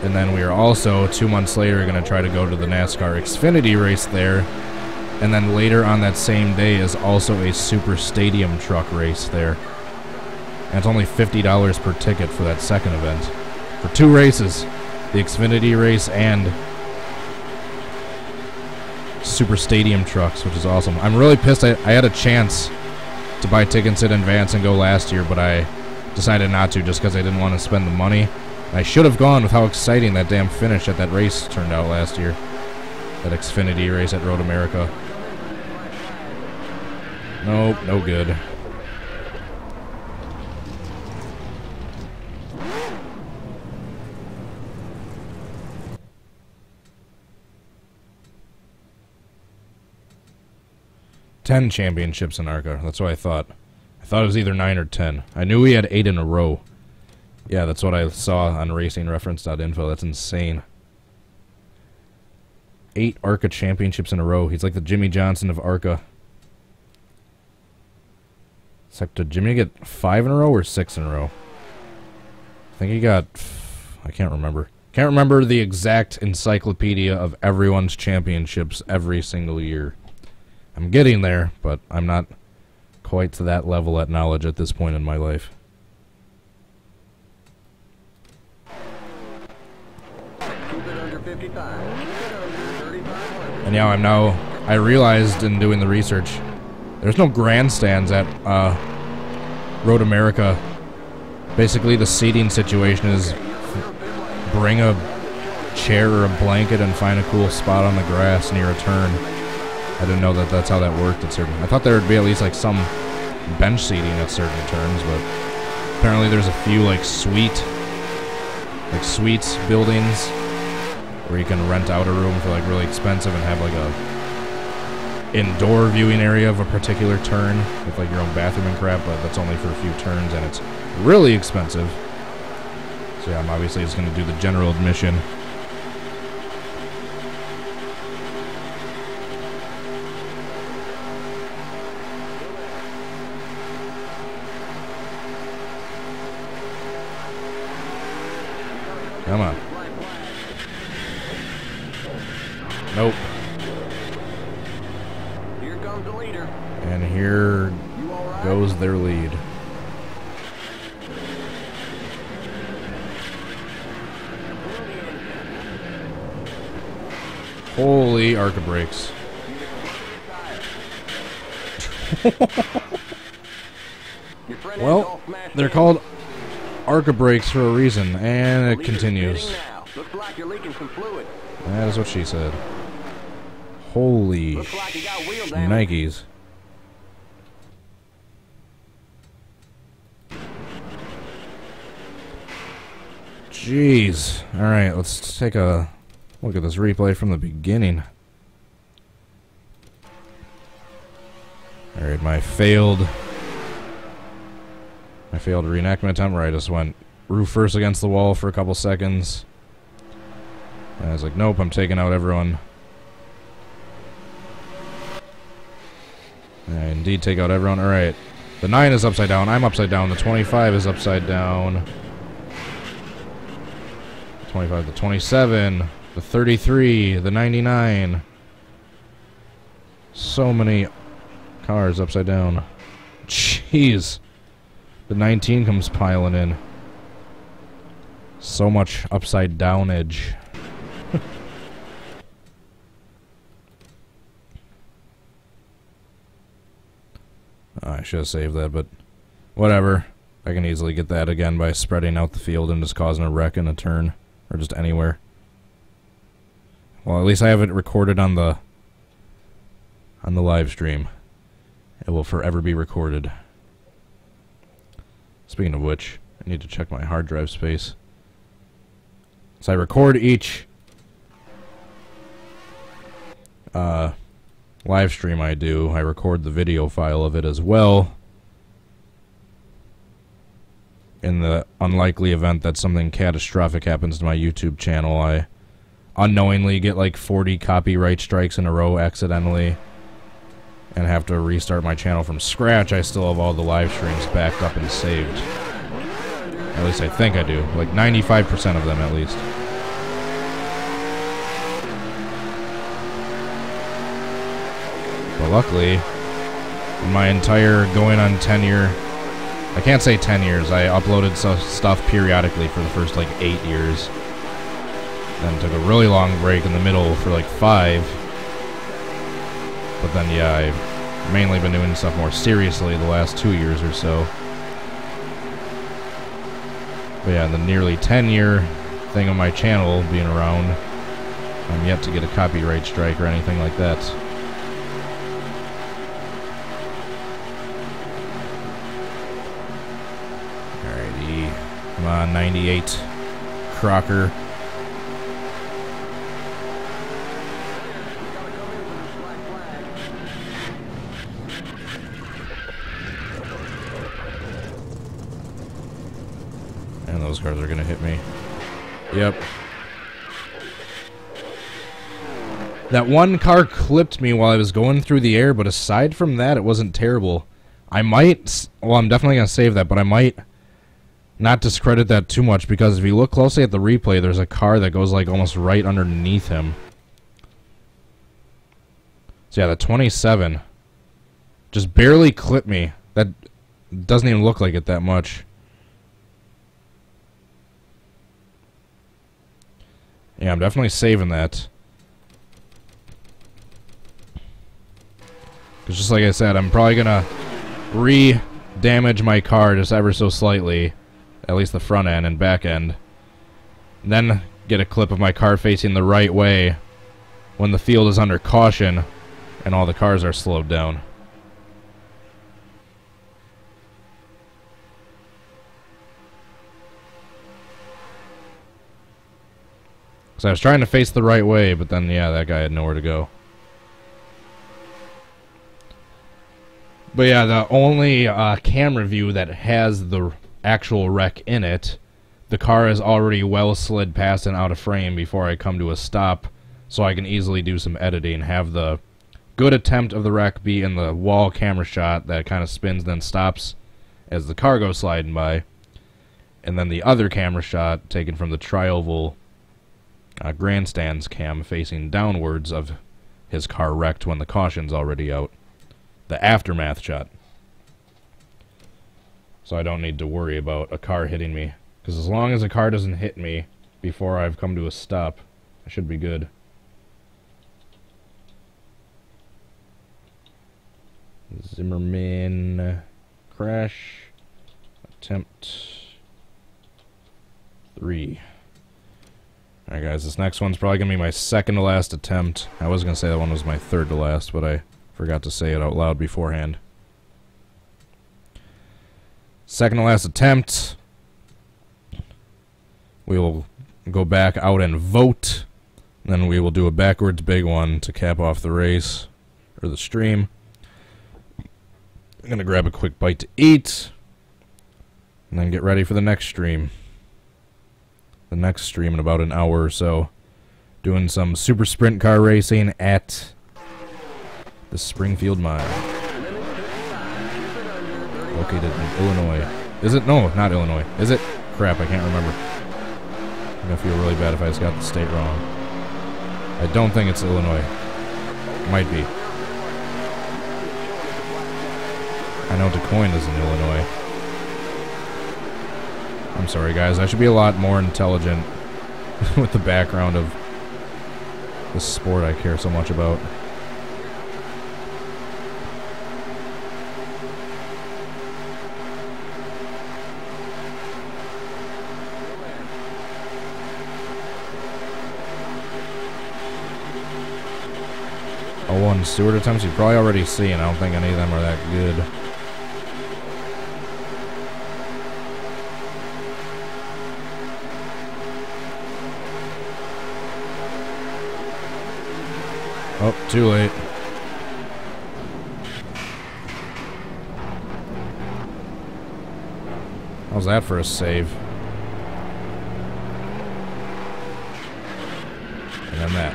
Speaker 1: And then we are also, 2 months later, going to try to go to the NASCAR Xfinity race there. And then later on that same day is also a Super Stadium truck race there. And it's only $50 per ticket for that second event. For 2 races, the Xfinity race and Super Stadium trucks, which is awesome. I'm really pissed. I had a chance to buy tickets in advance and go last year, but I decided not to just because I didn't want to spend the money. I should have gone with how exciting that damn finish at that race turned out last year. That Xfinity race at Road America. Nope, no good. Ten championships in ARCA. That's what I thought. I thought it was either 9 or 10. I knew we had 8 in a row. Yeah, that's what I saw on racingreference.info. That's insane. 8 ARCA championships in a row. He's like the Jimmy Johnson of ARCA. It's like, did Jimmy get 5 in a row or 6 in a row? I think he got... I can't remember. Can't remember the exact encyclopedia of everyone's championships every single year. I'm getting there, but I'm not quite to that level at knowledge at this point in my life. And yeah, I realized in doing the research, there's no grandstands at Road America. Basically, the seating situation is bring a chair or a blanket and find a cool spot on the grass near a turn. I didn't know that that's how that worked at certain... I thought there would be at least like some bench seating at certain turns, but apparently there's a few like suites buildings where you can rent out a room for like really expensive and have like a indoor viewing area of a particular turn with like your own bathroom and crap, but that's only for a few turns and it's really expensive. So yeah, I'm obviously just going to do the general admission. Come on. Nope.
Speaker 2: Here comes the leader.
Speaker 1: And here goes their lead. Holy ARCA brakes. Well, they're called ARCA brakes for a reason, and it continues.
Speaker 2: Looks like you're leaking some fluid.
Speaker 1: That is what she said. Holy
Speaker 2: Looks like you got wheel damage.
Speaker 1: Nikes. Jeez. Alright, let's take a look at this replay from the beginning. Alright, my failed reenactment attempt where I just went roof first against the wall for a couple seconds. And I was like, nope, I'm taking out everyone. And I indeed take out everyone. Alright. The 9 is upside down. I'm upside down. The 25 is upside down. 25, the 27, the 33, the 99. So many cars upside down. Jeez. The 19 comes piling in. So much upside down edge. Oh, I should have saved that, but whatever. I can easily get that again by spreading out the field and just causing a wreck in a turn. Or just anywhere. Well, at least I have it recorded on the live stream. It will forever be recorded. Speaking of which, I need to check my hard drive space. So I record each live stream I do. I record the video file of it as well. In the unlikely event that something catastrophic happens to my YouTube channel, I unknowingly get like 40 copyright strikes in a row accidentally and have to restart my channel from scratch, I still have all the live streams backed up and saved. At least I think I do. Like 95% of them at least. But luckily, in my entire going on 10-year... I can't say 10 years. I uploaded stuff periodically for the first like 8 years. Then took a really long break in the middle for like 5. But then, yeah, I've mainly been doing stuff more seriously the last 2 years or so. But yeah, the nearly 10-year thing on my channel being around, I'm yet to get a copyright strike or anything like that. Alrighty. Come on, 98. Crocker. And those cars are gonna hit me. Yep. That one car clipped me while I was going through the air, but aside from that, it wasn't terrible. I might... Well, I'm definitely gonna save that, but I might not discredit that too much, because if you look closely at the replay, there's a car that goes like almost right underneath him. So yeah, the 27 just barely clipped me. That doesn't even look like it that much. Yeah, I'm definitely saving that. Because just like I said, I'm probably going to re-damage my car just ever so slightly. At least the front end and back end. And then get a clip of my car facing the right way when the field is under caution and all the cars are slowed down. So I was trying to face the right way, but then, yeah, that guy had nowhere to go. But yeah, the only camera view that has the actual wreck in it, the car is already well slid past and out of frame before I come to a stop, so I can easily do some editing, have the good attempt of the wreck be in the wall camera shot that kind of spins then stops as the car goes sliding by, and then the other camera shot taken from the tri-oval grandstands cam facing downwards of his car wrecked when the caution's already out. The aftermath shot. So I don't need to worry about a car hitting me. Because as long as a car doesn't hit me before I've come to a stop, I should be good. Zimmerman crash attempt 3. Alright guys, this next one's probably going to be my second to last attempt. I was going to say that one was my third to last, but I forgot to say it out loud beforehand. Second to last attempt. We will go back out and vote. And then we will do a backwards big one to cap off the race, or the stream. I'm going to grab a quick bite to eat, and then get ready for the next stream. The next stream in about an hour or so. Doing some super sprint car racing at the Springfield Mile. Located in Illinois. Is it? No, not Illinois. Is it? Crap, I can't remember. I'm going to feel really bad if I just got the state wrong. I don't think it's Illinois. Might be. I know Des Moines is in Illinois. I'm sorry, guys. I should be a lot more intelligent with the background of this sport I care so much about. Oh, one Stewart attempts you've probably already seen. I don't think any of them are that good. Oh, too late. How's that for a save? than that.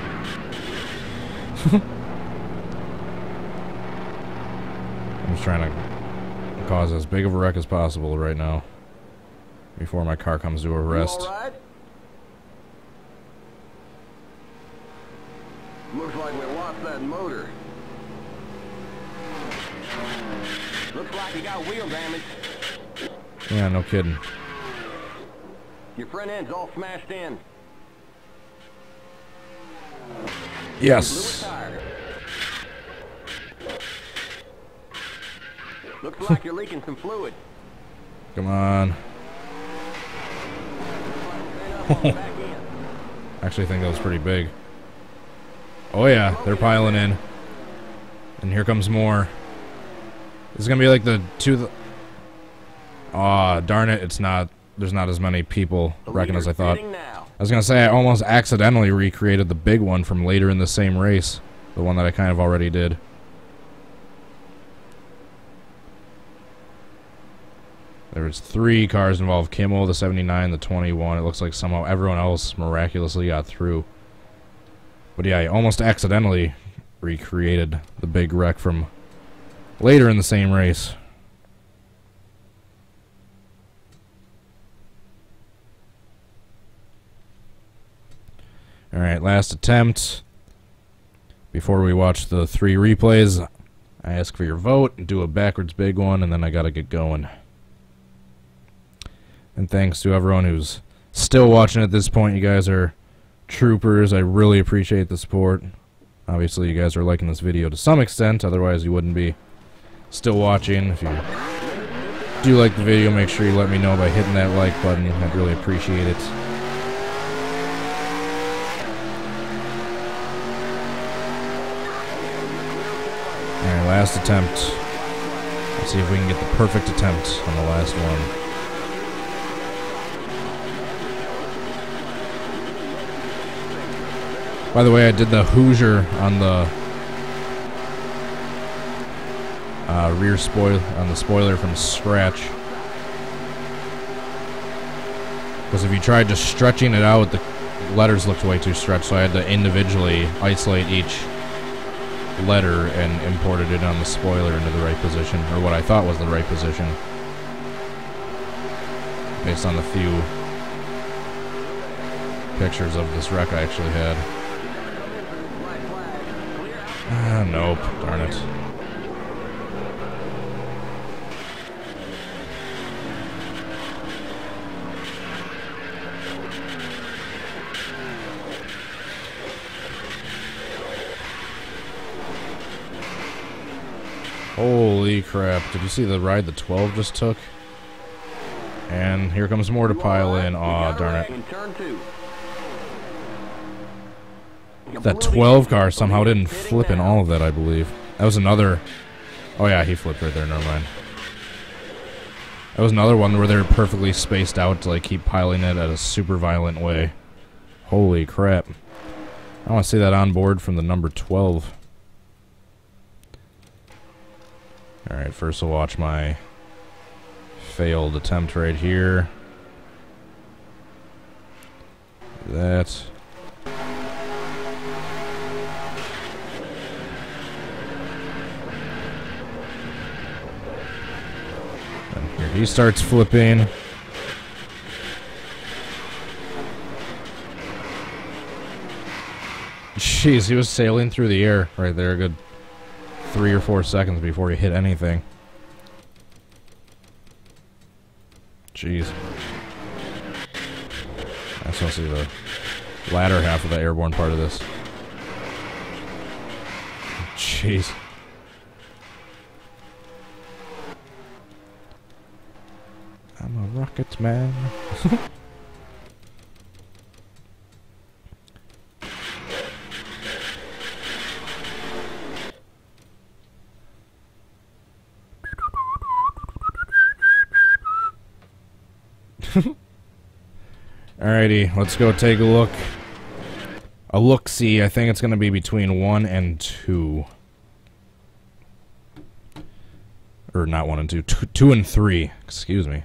Speaker 1: I'm just trying to cause as big of a wreck as possible right now before my car comes to a rest.
Speaker 2: You all right? Looks like we lost that motor. Looks like you got wheel damage.
Speaker 1: Yeah, no kidding.
Speaker 2: Your front end's all smashed in.
Speaker 1: Yes.
Speaker 2: Tire. Looks like you're leaking some fluid.
Speaker 1: Come on.
Speaker 2: Back in.
Speaker 1: Actually, I think that was pretty big. Oh yeah, they're piling in. And here comes more. This is gonna be like the two. Aw, darn it! It's not. There's not as many people wrecking as I thought. I was gonna say I almost accidentally recreated the big one from later in the same race, the one that I kind of already did. There was 3 cars involved: Kimmel, the 79, the 21. It looks like somehow everyone else miraculously got through. But yeah, I almost accidentally recreated the big wreck from later in the same race. Alright, last attempt. Before we watch the 3 replays, I ask for your vote, do a backwards big one, and then I gotta get going. And thanks to everyone who's still watching at this point. You guys are troopers. I really appreciate the support. Obviously, you guys are liking this video to some extent, otherwise you wouldn't be still watching. If you do like the video, make sure you let me know by hitting that like button. I'd really appreciate it. Alright, last attempt. Let's see if we can get the perfect attempt on the last one. By the way, I did the Hoosier on the rear spoiler from scratch. Because if you tried just stretching it out, the letters looked way too stretched, so I had to individually isolate each letter and imported it on the spoiler into the right position, or what I thought was the right position, based on the few pictures of this wreck I actually had. Ah, nope. Darn it. Holy crap. Did you see the ride the 12 just took? And here comes more to pile in. Aw, darn it. That 12 car somehow didn't flip in all of that, I believe. That was another... Oh yeah, he flipped right there, never mind. That was another one where they were perfectly spaced out to like keep piling it at a super violent way. Holy crap. I want to see that on board from the number 12. Alright, first we'll watch my failed attempt right here. That... He starts flipping. Jeez, he was sailing through the air right there a good 3 or 4 seconds before he hit anything. Jeez. I just want to see the latter half of the airborne part of this. Jeez. I'm a rocket man. Alrighty, let's go take a look. A look-see. I think it's going to be between 1 and 2. Or not 1 and 2. 2 and 3. Excuse me.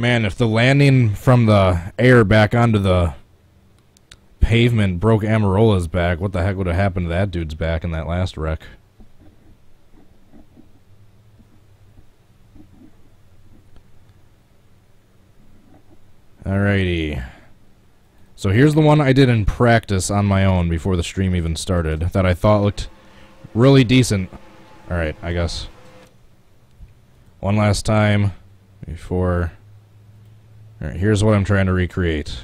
Speaker 1: Man, if the landing from the air back onto the pavement broke Amarola's back, what the heck would have happened to that dude's back in that last wreck? Alrighty. So here's the one I did in practice on my own before the stream even started that I thought looked really decent. Alright, I guess. One last time before... Alright, here's what I'm trying to recreate.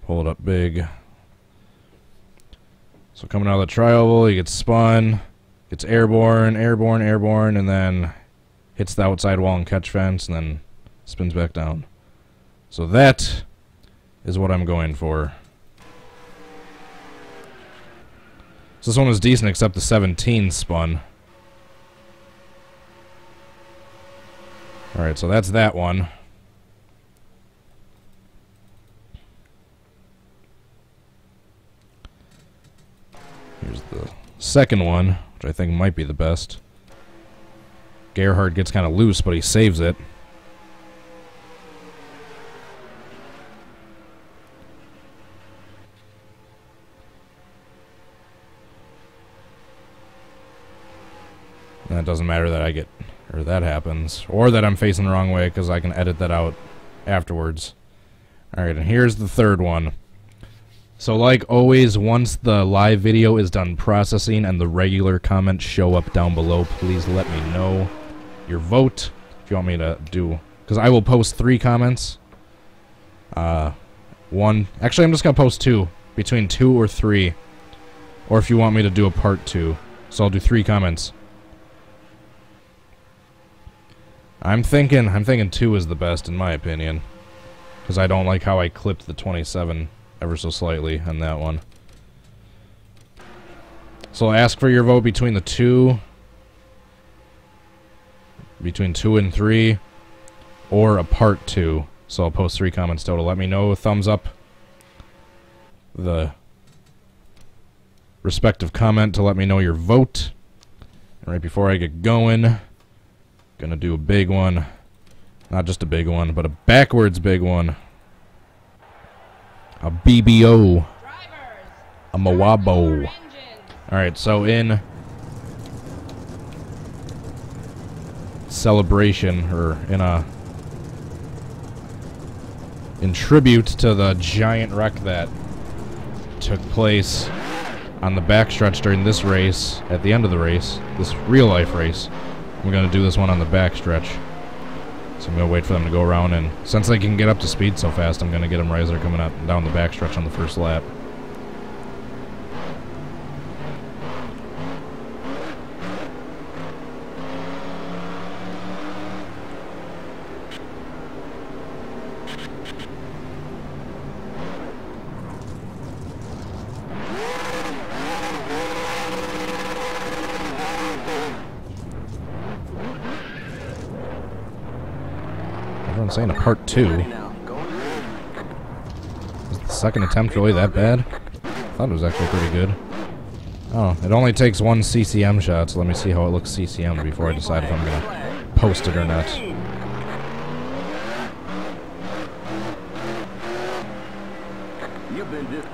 Speaker 1: Pull it up big. So coming out of the tri-oval, he gets spun, gets airborne, airborne, airborne, and then hits the outside wall and catch fence, and then spins back down. So that is what I'm going for. So this one was decent except the 17 spun. Alright, so that's that one. Here's the second one, which I think might be the best. Gerhard gets kind of loose, but he saves it. And it doesn't matter that I get, or that happens, or that I'm facing the wrong way, because I can edit that out afterwards. Alright, and here's the third one. So like always, once the live video is done processing and the regular comments show up down below, please let me know your vote if you want me to do, because I will post 3 comments. One, actually I'm just going to post 2, between 2 or 3, or if you want me to do a part 2. So I'll do 3 comments. I'm thinking 2 is the best in my opinion, because I don't like how I clipped the 27 ever so slightly on that one. So I'll ask for your vote between the 2, between 2 and 3, or a part 2. So I'll post 3 comments total. Let me know, thumbs up the respective comment to let me know your vote. And right before I get going, gonna do a big one. Not just a big one, but a backwards big one. A BBO. A Mawabo. Alright, so in celebration, or in tribute to the giant wreck that took place on the backstretch during this race, at the end of the race, this real-life race, I'm going to do this one on the backstretch. So I'm going to wait for them to go around, and since they can get up to speed so fast, I'm going to get them right as they're coming up down the backstretch on the first lap. Everyone's saying a part 2. Is the second attempt really that bad? I thought it was actually pretty good. Oh, it only takes 1 CCM shot, so let me see how it looks CCM before I decide if I'm gonna post it or not.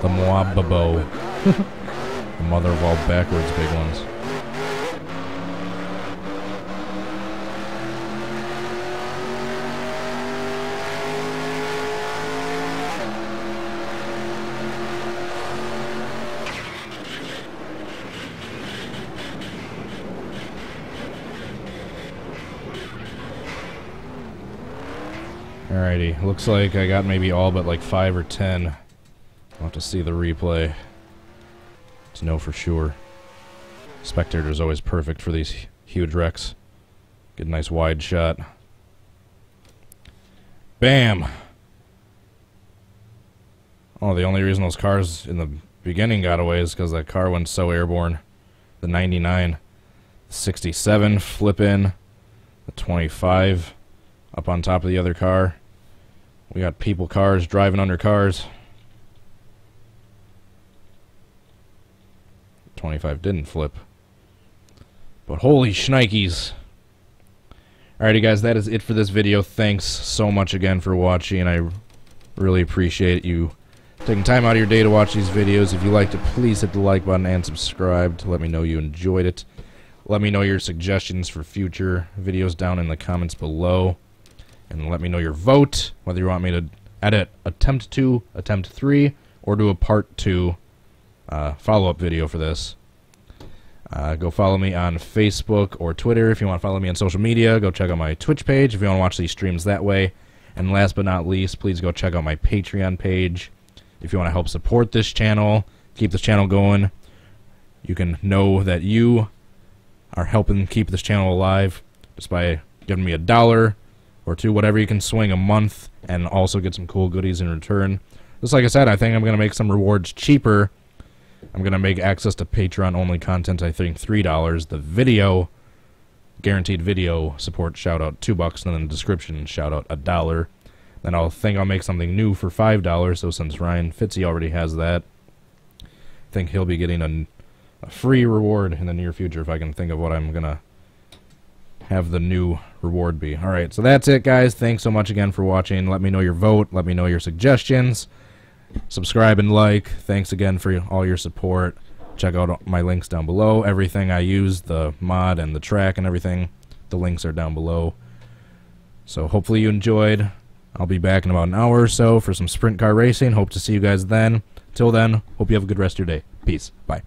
Speaker 1: The Moababo. The mother of all backwards big ones. Alrighty, looks like I got maybe all but like 5 or 10. I'll have to see the replay to know for sure. Spectator's always perfect for these huge wrecks. Get a nice wide shot. Bam! Oh, the only reason those cars in the beginning got away is because that car went so airborne. The 99, the 67 flip in, the 25 up on top of the other car. We got people cars driving under cars. 25 didn't flip. But holy shnikes. Alrighty guys, that is it for this video. Thanks so much again for watching. I really appreciate you taking time out of your day to watch these videos. If you liked it, please hit the like button and subscribe to let me know you enjoyed it. Let me know your suggestions for future videos down in the comments below. And let me know your vote, whether you want me to edit attempt 2, attempt 3, or do a part 2 follow-up video for this. Go follow me on Facebook or Twitter. If you want to follow me on social media, go check out my Twitch page if you want to watch these streams that way. And last but not least, please go check out my Patreon page. If you want to help support this channel, keep this channel going, you can know that you are helping keep this channel alive just by giving me $1 or $2, whatever you can swing a month, and also get some cool goodies in return. Just like I said, I think I'm going to make some rewards cheaper. I'm going to make access to Patreon-only content, I think, $3. The video, guaranteed video support shout-out, $2, and then the description shout-out, $1. Then I'll make something new for $5, so since Ryan Fitzy already has that, I think he'll be getting a free reward in the near future if I can think of what I'm going to have the new reward be. Alright, so that's it, guys. Thanks so much again for watching. Let me know your vote. Let me know your suggestions. Subscribe and like. Thanks again for all your support. Check out my links down below. Everything I use, the mod and the track and everything, the links are down below. So hopefully you enjoyed. I'll be back in about an hour or so for some sprint car racing. Hope to see you guys then. Till then, hope you have a good rest of your day. Peace. Bye.